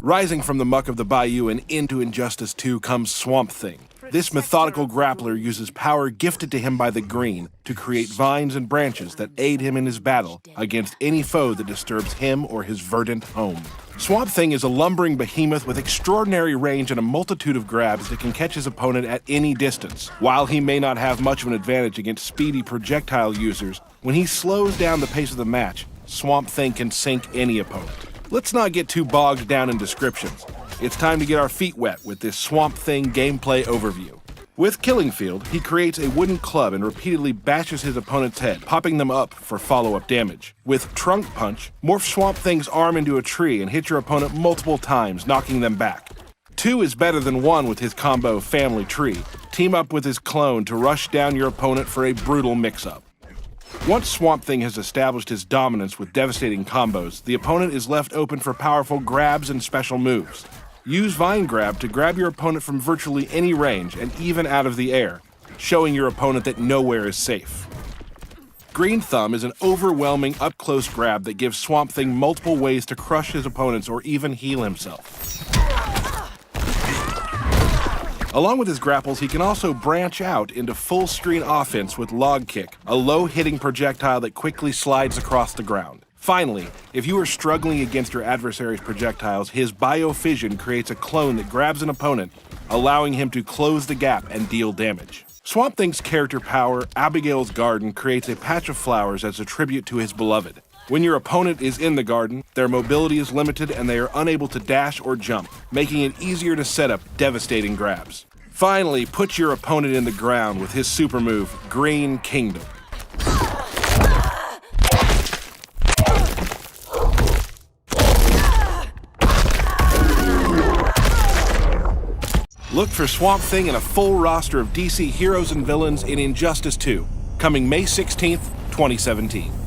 Rising from the muck of the bayou and into Injustice 2 comes Swamp Thing. This methodical grappler uses power gifted to him by the Green to create vines and branches that aid him in his battle against any foe that disturbs him or his verdant home. Swamp Thing is a lumbering behemoth with extraordinary range and a multitude of grabs that can catch his opponent at any distance. While he may not have much of an advantage against speedy projectile users, when he slows down the pace of the match, Swamp Thing can sink any opponent. Let's not get too bogged down in descriptions. It's time to get our feet wet with this Swamp Thing gameplay overview. With Killing Field, he creates a wooden club and repeatedly bashes his opponent's head, popping them up for follow-up damage. With Trunk Punch, morph Swamp Thing's arm into a tree and hit your opponent multiple times, knocking them back. 2 is better than 1 with his combo Family Tree. Team up with his clone to rush down your opponent for a brutal mix-up. Once Swamp Thing has established his dominance with devastating combos, the opponent is left open for powerful grabs and special moves. Use Vine Grab to grab your opponent from virtually any range and even out of the air, showing your opponent that nowhere is safe. Green Thumb is an overwhelming up-close grab that gives Swamp Thing multiple ways to crush his opponents or even heal himself. Along with his grapples, he can also branch out into full-screen offense with Log Kick, a low-hitting projectile that quickly slides across the ground. Finally, if you are struggling against your adversary's projectiles, his Biofission creates a clone that grabs an opponent, allowing him to close the gap and deal damage. Swamp Thing's character power, Abigail's Garden, creates a patch of flowers as a tribute to his beloved. When your opponent is in the garden, their mobility is limited and they are unable to dash or jump, making it easier to set up devastating grabs. Finally, put your opponent in the ground with his super move, Green Kingdom. Look for Swamp Thing and a full roster of DC heroes and villains in Injustice 2, coming May 16th, 2017.